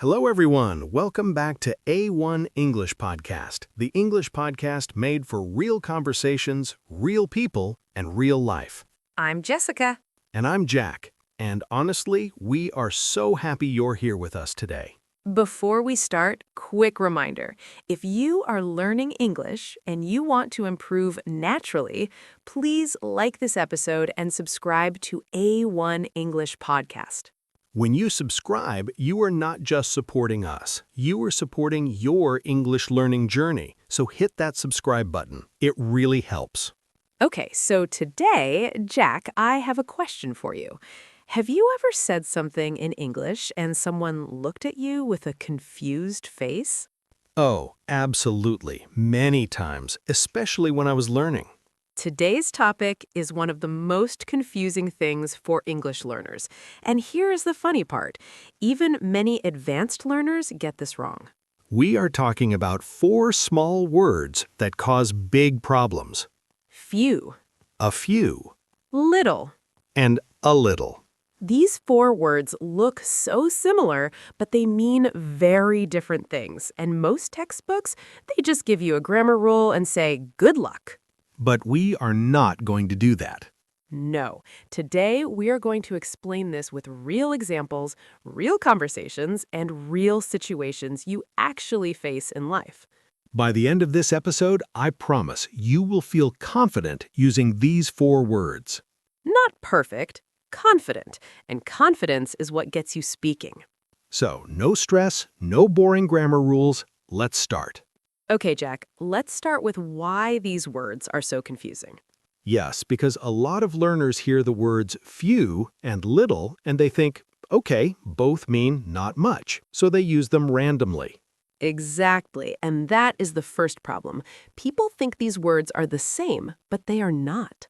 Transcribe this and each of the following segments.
Hello, everyone. Welcome back to A1 English Podcast, the English podcast made for real conversations, real people, and real life. I'm Jessica. And I'm Jack. And honestly, we are so happy you're here with us today. Before we start, quick reminder. If you are learning English and you want to improve naturally, please like this episode and subscribe to A1 English Podcast. When you subscribe, you are not just supporting us. You are supporting your English learning journey. So hit that subscribe button. It really helps. Okay, so today, Jack, I have a question for you. Have you ever said something in English and someone looked at you with a confused face? Oh, absolutely. Many times, especially when I was learning. Today's topic is one of the most confusing things for English learners. And here is the funny part. Even many advanced learners get this wrong. We are talking about 4 small words that cause big problems. Few, A few, little. and a little. These 4 words look so similar, but they mean very different things. And most textbooks, they just give you a grammar rule and say, good luck. But we are not going to do that. No. Today, we are going to explain this with real examples, real conversations, and real situations you actually face in life. By the end of this episode, I promise you will feel confident using these 4 words. Not perfect, confident. And confidence is what gets you speaking. So, no stress, no boring grammar rules. Let's start. Okay, Jack, let's start with why these words are so confusing. Yes, because a lot of learners hear the words few and little and they think, okay, both mean not much, so they use them randomly. Exactly, and that is the first problem. People think these words are the same, but they are not.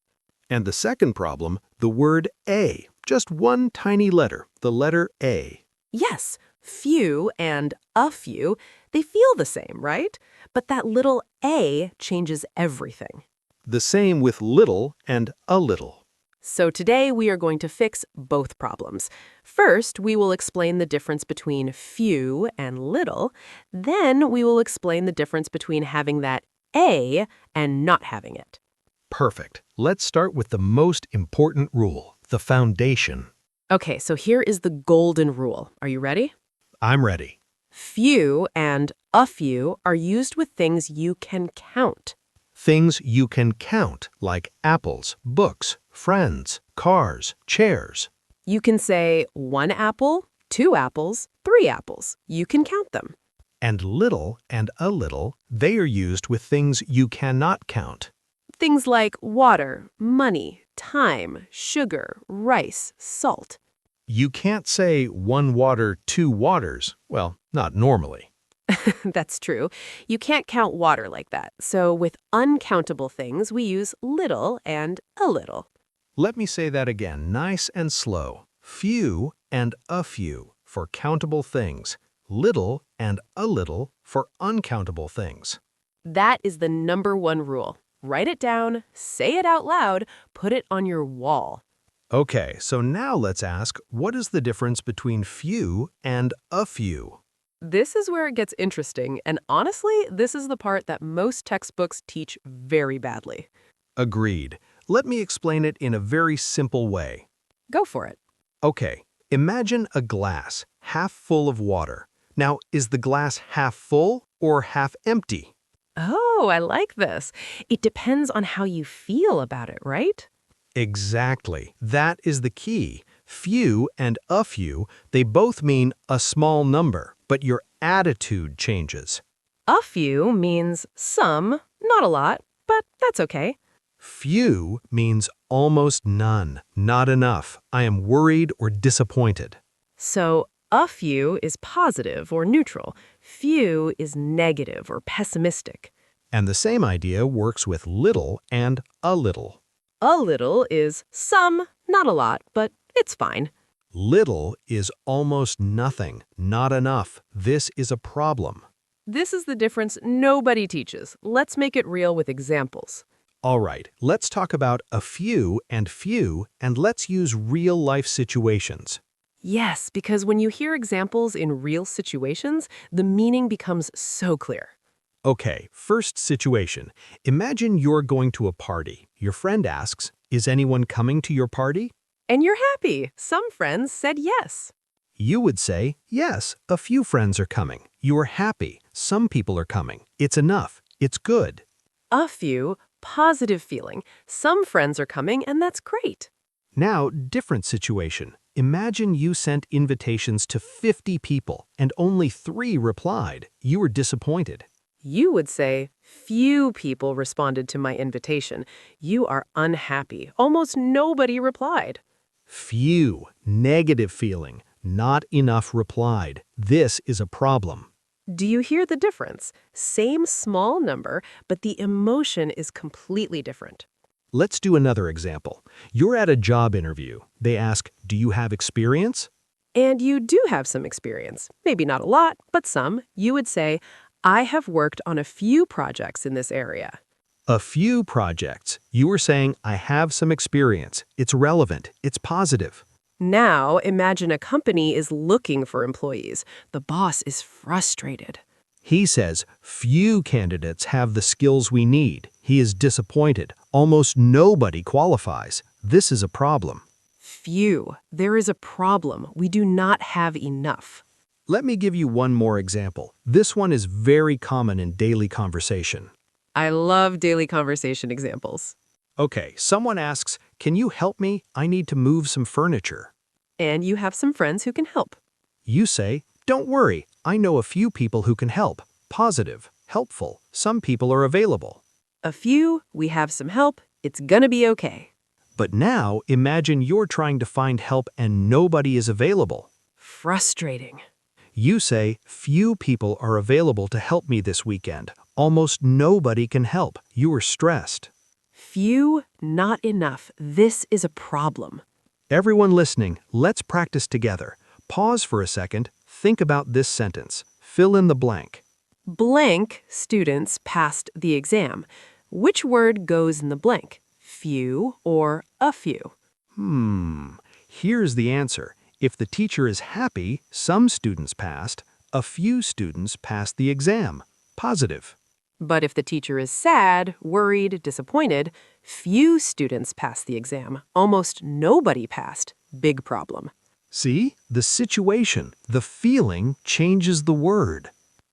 And the second problem, the word a, just one tiny letter, the letter A. Yes, few and a few, they feel the same, right? But that little a changes everything. The same with little and a little. So today we are going to fix both problems. First, we will explain the difference between few and little. Then we will explain the difference between having that a and not having it. Perfect. Let's start with the most important rule, the foundation. Okay, so here is the golden rule. Are you ready? I'm ready. Few and a few are used with things you can count. Things you can count, like apples, books, friends, cars, chairs. You can say 1 apple, 2 apples, 3 apples. You can count them. And little and a little, they are used with things you cannot count. Things like water, money, time, sugar, rice, salt. You can't say 1 water, 2 waters. Well, not normally. That's true. You can't count water like that. So with uncountable things, we use little and a little. Let me say that again, nice and slow. Few and a few for countable things. Little and a little for uncountable things. That is the #1 rule. Write it down, say it out loud, put it on your wall. Okay, so now let's ask, what is the difference between few and a few? This is where it gets interesting, and honestly, this is the part that most textbooks teach very badly. Agreed. Let me explain it in a very simple way. Go for it. Okay, imagine a glass half full of water. Now, is the glass half full or half empty? Oh, I like this. It depends on how you feel about it, right? Exactly. That is the key. Few and a few, they both mean a small number, but your attitude changes. A few means some, not a lot, but that's okay. Few means almost none, not enough. I am worried or disappointed. So a few is positive or neutral. Few is negative or pessimistic. And the same idea works with little and a little. A little is some, not a lot, but it's fine. Little is almost nothing, not enough. This is a problem. This is the difference nobody teaches. Let's make it real with examples. All right, let's talk about a few, and let's use real-life situations. Yes, because when you hear examples in real situations, the meaning becomes so clear. Okay, first situation. Imagine you're going to a party. Your friend asks, "Is anyone coming to your party?" And you're happy. Some friends said yes. You would say, "Yes, a few friends are coming." You are happy. Some people are coming. It's enough. It's good. A few, positive feeling. Some friends are coming, and that's great. Now, different situation. Imagine you sent invitations to 50 people and only 3 replied. You were disappointed. You would say, few people responded to my invitation. You are unhappy. Almost nobody replied. Few, negative feeling. Not enough replied. This is a problem. Do you hear the difference? Same small number, but the emotion is completely different. Let's do another example. You're at a job interview. They ask, "Do you have experience?" And you do have some experience. Maybe not a lot, but some. You would say, I have worked on a few projects in this area. A few projects. You were saying, "I have some experience." It's relevant. It's positive. Now, imagine a company is looking for employees. The boss is frustrated. He says, "Few candidates have the skills we need." He is disappointed. Almost nobody qualifies. This is a problem. Few. There is a problem. We do not have enough. Let me give you one more example. This one is very common in daily conversation. I love daily conversation examples. Okay, someone asks, "Can you help me? I need to move some furniture." And you have some friends who can help. You say, "Don't worry, I know a few people who can help." Positive, helpful, some people are available. A few, we have some help. It's gonna be okay. But now imagine you're trying to find help and nobody is available. Frustrating. You say, "Few people are available to help me this weekend. Almost nobody can help." You are stressed. Few, not enough. This is a problem. Everyone listening, let's practice together. Pause for a second. Think about this sentence. Fill in the blank. Blank students passed the exam. Which word goes in the blank? Few or a few? Here's the answer. If the teacher is happy, some students passed. A few students passed the exam. Positive. But if the teacher is sad, worried, disappointed, few students pass the exam. Almost nobody passed. Big problem. See? The situation, the feeling changes the word.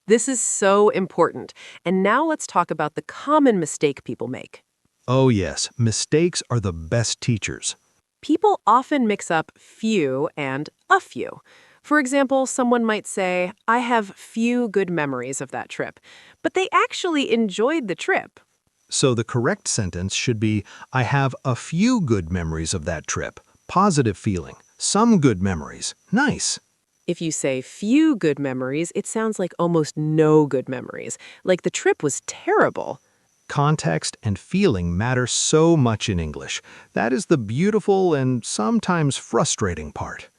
This is so important. And now let's talk about the common mistake people make. Oh yes, mistakes are the best teachers. People often mix up few and a few. For example, someone might say, I have few good memories of that trip, but they actually enjoyed the trip. So the correct sentence should be, "I have a few good memories of that trip." Positive feeling. Some good memories. Nice. If you say few good memories, it sounds like almost no good memories, like the trip was terrible. Context and feeling matter so much in English. That is the beautiful and sometimes frustrating part.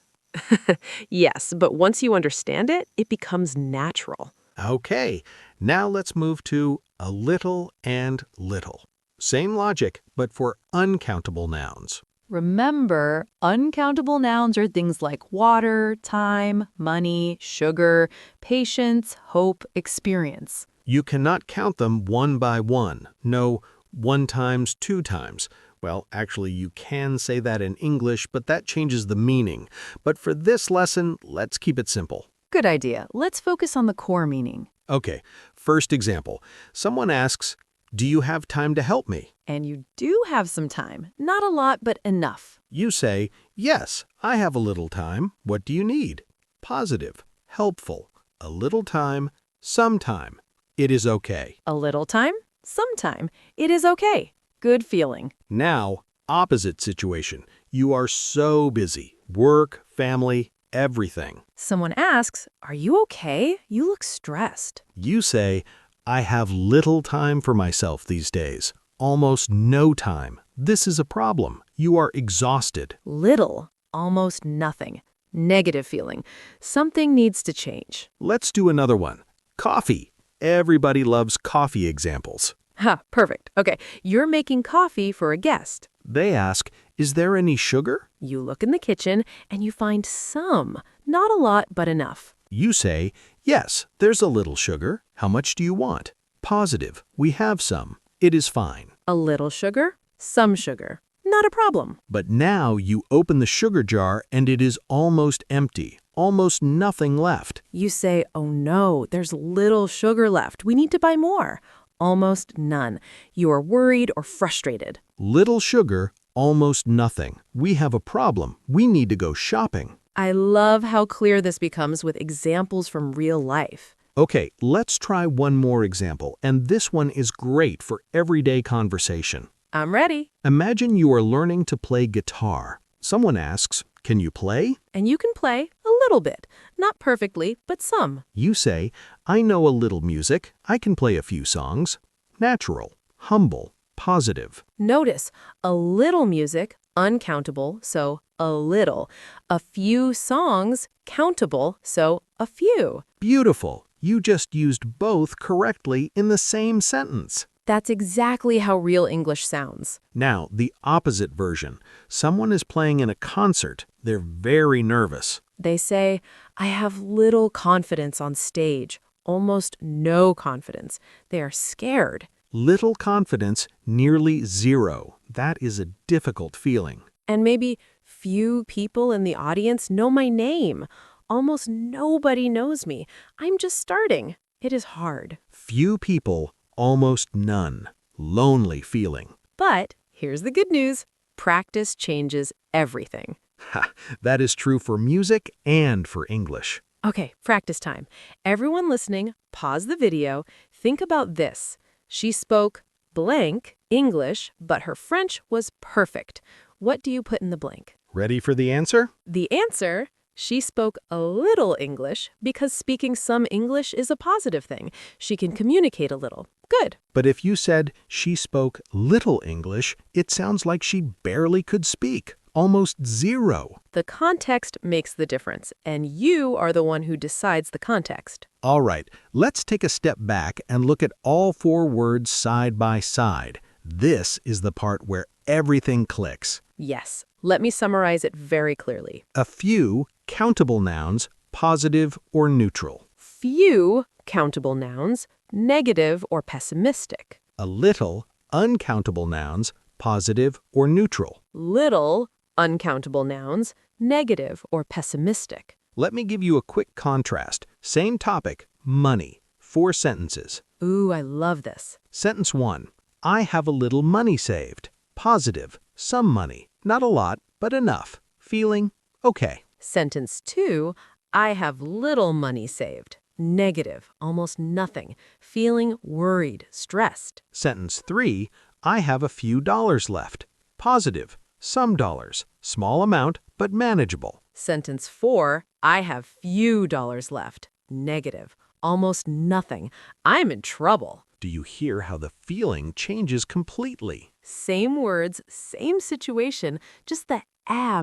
Yes, but once you understand it, it becomes natural. Okay, now let's move to a little and little. Same logic, but for uncountable nouns. Remember, uncountable nouns are things like water, time, money, sugar, patience, hope, experience. You cannot count them one by one. No, 1 times, 2 times. Well, actually, you can say that in English, but that changes the meaning. But for this lesson, let's keep it simple. Good idea. Let's focus on the core meaning. Okay, first example. Someone asks, "Do you have time to help me?" And you do have some time. Not a lot, but enough. You say, "Yes, I have a little time. What do you need?" Positive, helpful, a little time, some time. It is okay. A little time, sometime. It is okay. Good feeling. Now, opposite situation. You are so busy. Work, family, everything. Someone asks, are you okay? You look stressed. You say, "I have little time for myself these days. Almost no time. This is a problem. You are exhausted." Little, almost nothing. Negative feeling. Something needs to change. Let's do another one. Coffee. Everybody loves coffee examples. Ha, perfect. Okay, you're making coffee for a guest. They ask, "Is there any sugar?" You look in the kitchen and you find some. Not a lot, but enough. You say, "Yes, there's a little sugar. How much do you want?" Positive, we have some. It is fine. A little sugar, some sugar. Not a problem. But now you open the sugar jar and it is almost empty, almost nothing left. You say, oh no, there's little sugar left. We need to buy more. Almost none. You are worried or frustrated. Little sugar, almost nothing. We have a problem. We need to go shopping. I love how clear this becomes with examples from real life. Okay, let's try one more example, and this one is great for everyday conversation. I'm ready. Imagine you are learning to play guitar. Someone asks, "Can you play?" And you can play a little bit. Not perfectly, but some. You say, "I know a little music. I can play a few songs." Natural, humble, positive. Notice, a little music, uncountable, so a little. A few songs, countable, so a few. Beautiful. You just used both correctly in the same sentence. That's exactly how real English sounds. Now, the opposite version. Someone is playing in a concert. They're very nervous. They say, I have little confidence on stage, almost no confidence. They are scared. Little confidence, nearly zero. That is a difficult feeling. And maybe few people in the audience know my name. Almost nobody knows me. I'm just starting. It is hard. Few people, almost none. Lonely feeling. But here's the good news. Practice changes everything. Ha, that is true for music and for English. Okay, practice time. Everyone listening, pause the video. Think about this. She spoke blank English, but her French was perfect. What do you put in the blank? Ready for the answer? The answer, she spoke a little English because speaking some English is a positive thing. She can communicate a little. Good. But if you said she spoke little English, it sounds like she barely could speak. Almost zero. The context makes the difference, and you are the one who decides the context. All right, let's take a step back and look at all four words side by side. This is the part where everything clicks. Yes. Let me summarize it very clearly. A few countable nouns, positive or neutral. Few countable nouns, negative or pessimistic. A little uncountable nouns, positive or neutral. Little uncountable nouns, negative or pessimistic. Let me give you a quick contrast. Same topic, money. 4 sentences. Ooh, I love this. Sentence 1. I have a little money saved. Positive, some money. Not a lot, but enough. Feeling okay. Sentence 2, I have little money saved. Negative, almost nothing. Feeling worried, stressed. Sentence 3, I have a few dollars left. Positive, some dollars. Small amount, but manageable. Sentence 4, I have few dollars left. Negative, almost nothing. I'm in trouble. Do you hear how the feeling changes completely? Same words, same situation, just the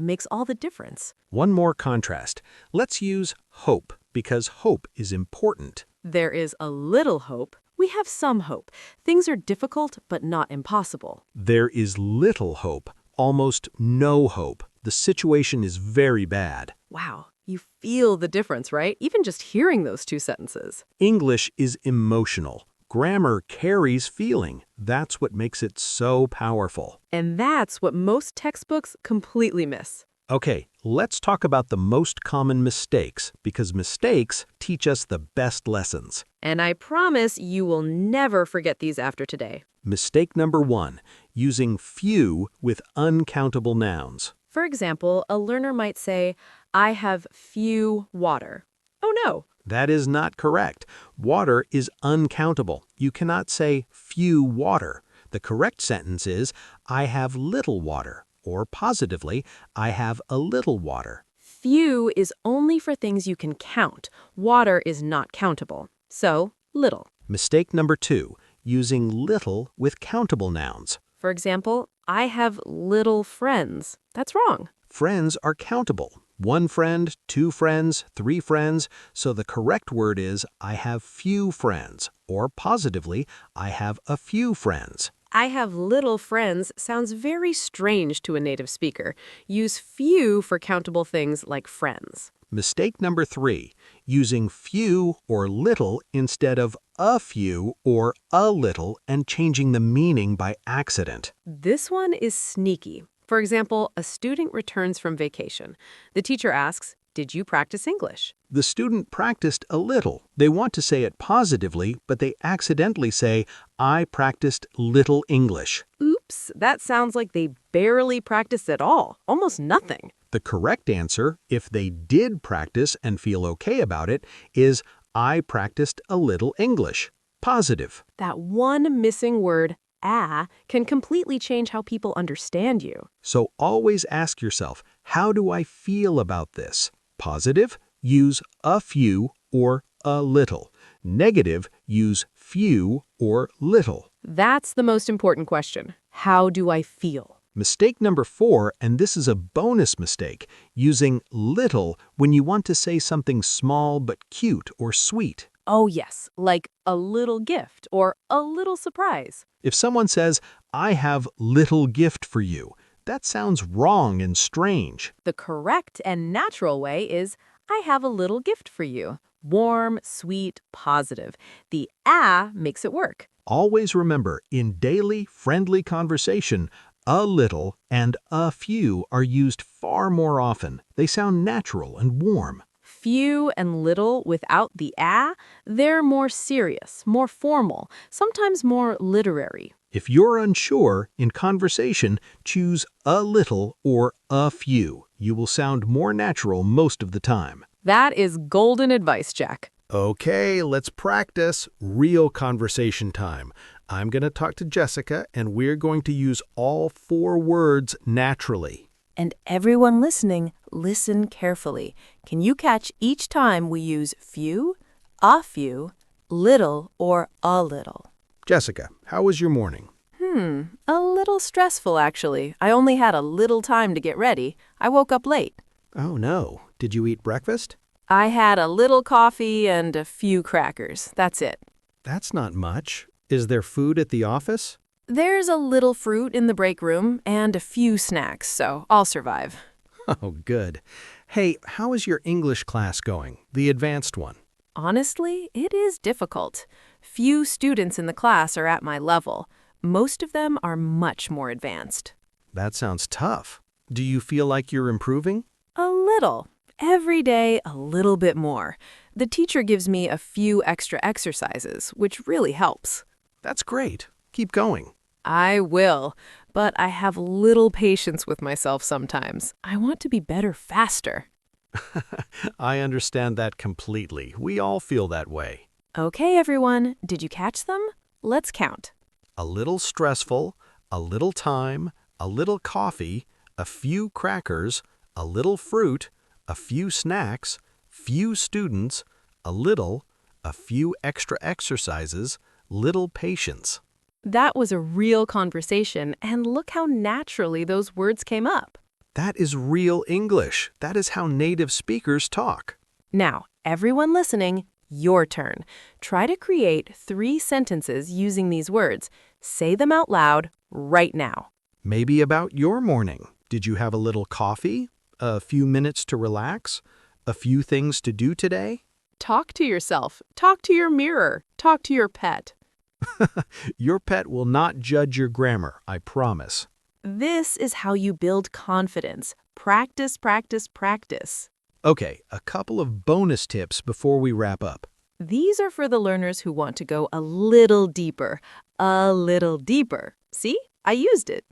makes all the difference. One more contrast. Let's use hope, because hope is important. There is a little hope. We have some hope. Things are difficult, but not impossible. There is little hope, almost no hope. The situation is very bad. Wow, you feel the difference, right? Even just hearing those 2 sentences. English is emotional. Grammar carries feeling. That's what makes it so powerful. And that's what most textbooks completely miss. Okay, let's talk about the most common mistakes, because mistakes teach us the best lessons. And I promise you will never forget these after today. Mistake number 1, using few with uncountable nouns. For example, a learner might say, I have few water. Oh no. That is not correct. Water is uncountable. You cannot say few water. The correct sentence is, I have little water, or positively, I have a little water. Few is only for things you can count. Water is not countable. So, little. Mistake number 2, using little with countable nouns. For example, I have little friends. That's wrong. Friends are countable. 1 friend, 2 friends, 3 friends. So the correct word is, I have few friends, or positively, I have a few friends. I have little friends sounds very strange to a native speaker. Use few for countable things like friends. Mistake number 3, using few or little instead of a few or a little and changing the meaning by accident. This one is sneaky. For example, a student returns from vacation. The teacher asks, "Did you practice English?" The student practiced a little. They want to say it positively, but they accidentally say, I practiced little English. Oops, that sounds like they barely practiced at all, almost nothing. The correct answer, if they did practice and feel okay about it, is I practiced a little English. Positive. That one missing word, can completely change how people understand you. So always ask yourself, how do I feel about this? Positive, use a few or a little. Negative, use few or little. That's the most important question. How do I feel? Mistake number 4, and this is a bonus mistake, using little when you want to say something small but cute or sweet. Oh yes, like a little gift or a little surprise. If someone says, I have little gift for you, that sounds wrong and strange. The correct and natural way is, I have a little gift for you. Warm, sweet, positive. The makes it work. Always remember, in daily, friendly conversation, a little and a few are used far more often. They sound natural and warm. Few and little without the they're more serious, more formal, sometimes more literary. If you're unsure, in conversation, choose a little or a few. You will sound more natural most of the time. That is golden advice, Jack. Okay, let's practice real conversation time. I'm going to talk to Jessica, and we're going to use all 4 words naturally. And everyone listening, listen carefully. Can you catch each time we use few, a few, little, or a little? Jessica, how was your morning? A little stressful, actually. I only had a little time to get ready. I woke up late. Oh no, did you eat breakfast? I had a little coffee and a few crackers. That's it. That's not much. Is there food at the office? There's a little fruit in the break room and a few snacks, so I'll survive. Oh, good. Hey, how is your English class going? The advanced one. Honestly, it is difficult. Few students in the class are at my level. Most of them are much more advanced. That sounds tough. Do you feel like you're improving? A little. Every day, a little bit more. The teacher gives me a few extra exercises, which really helps. That's great. Keep going. I will, but I have little patience with myself sometimes. I want to be better faster. I understand that completely. We all feel that way. Okay, everyone, did you catch them? Let's count. A little stressful, a little time, a little coffee, a few crackers, a little fruit, a few snacks, few students, a few extra exercises, little patience. That was a real conversation, and look how naturally those words came up. That is real English. That is how native speakers talk. Now, everyone listening, your turn. Try to create 3 sentences using these words. Say them out loud right now. Maybe about your morning. Did you have a little coffee? A few minutes to relax? A few things to do today? Talk to yourself. Talk to your mirror. Talk to your pet. Your pet will not judge your grammar, I promise. This is how you build confidence. Practice, practice, practice. Okay, a couple of bonus tips before we wrap up. These are for the learners who want to go a little deeper. A little deeper. See? I used it.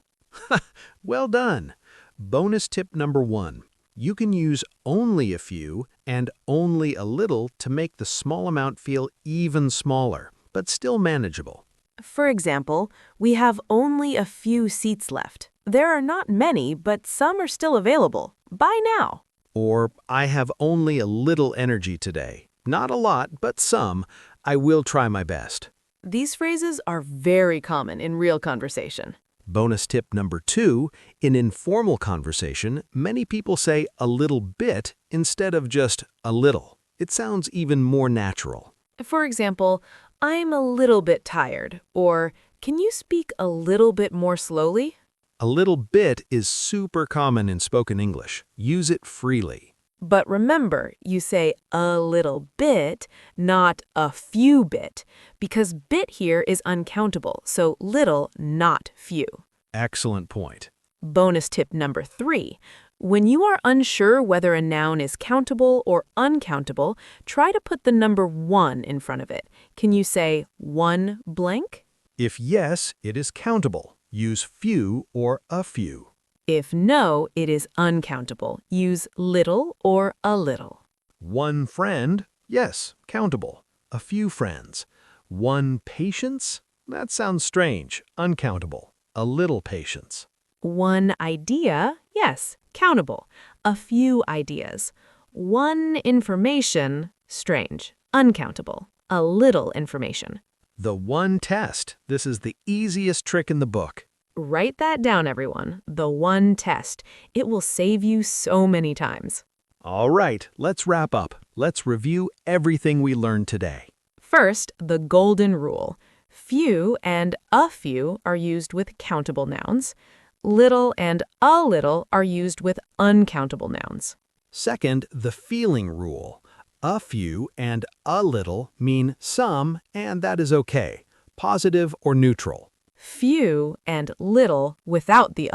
Well done. Bonus tip number 1. You can use only a few and only a little to make the small amount feel even smaller, but still manageable. For example, we have only a few seats left. There are not many, but some are still available. Buy now. Or, I have only a little energy today. Not a lot, but some. I will try my best. These phrases are very common in real conversation. Bonus tip number 2, in informal conversation, many people say a little bit instead of just a little. It sounds even more natural. For example, I'm a little bit tired, or Can you speak a little bit more slowly? A little bit is super common in spoken English. Use it freely. But remember, you say a little bit, not a few bit, because bit here is uncountable, so little, not few. Excellent point. Bonus tip number 3. When you are unsure whether a noun is countable or uncountable, try to put the number 1 in front of it. Can you say one blank? If yes, it is countable. Use few or a few. If no, it is uncountable. Use little or a little. One friend, yes, countable. A few friends. One patience? That sounds strange, uncountable. A little patience. One idea, yes, countable. A few ideas. One information, strange, uncountable. A little information. The one test. This is the easiest trick in the book. Write that down, everyone. The one test. It will save you so many times. All right, let's wrap up. Let's review everything we learned today. First, the golden rule. Few and a few are used with countable nouns. Little and a little are used with uncountable nouns. Second, the feeling rule. A few and a little mean some, and that is okay. Positive or neutral. Few and little, without the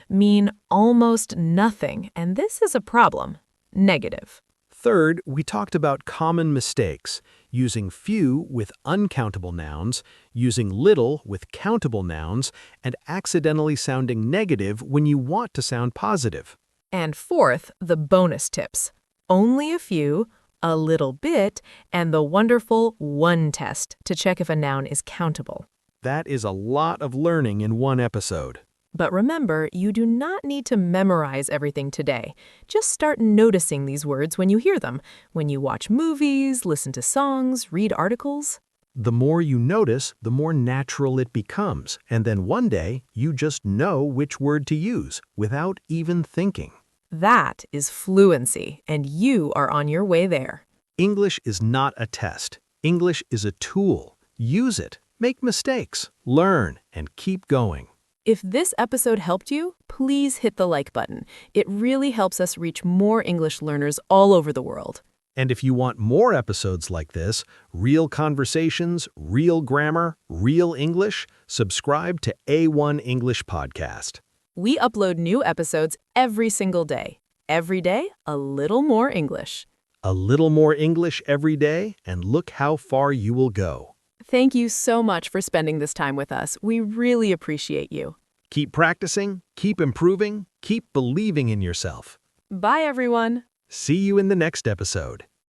mean almost nothing, and this is a problem. Negative. Third, we talked about common mistakes, using few with uncountable nouns, using little with countable nouns, and accidentally sounding negative when you want to sound positive. And fourth, the bonus tips. Only a few, a little bit, and the wonderful one test to check if a noun is countable. That is a lot of learning in one episode. But remember, you do not need to memorize everything today. Just start noticing these words when you hear them, when you watch movies, listen to songs, read articles. The more you notice, the more natural it becomes, and then one day you just know which word to use without even thinking. That is fluency, and you are on your way there. English is not a test. English is a tool. Use it, make mistakes, learn, and keep going. If this episode helped you, please hit the like button. It really helps us reach more English learners all over the world. And if you want more episodes like this, real conversations, real grammar, real English, subscribe to A1 English Podcast. We upload new episodes every single day. Every day, a little more English. A little more English every day, and look how far you will go. Thank you so much for spending this time with us. We really appreciate you. Keep practicing, keep improving, keep believing in yourself. Bye, everyone. See you in the next episode.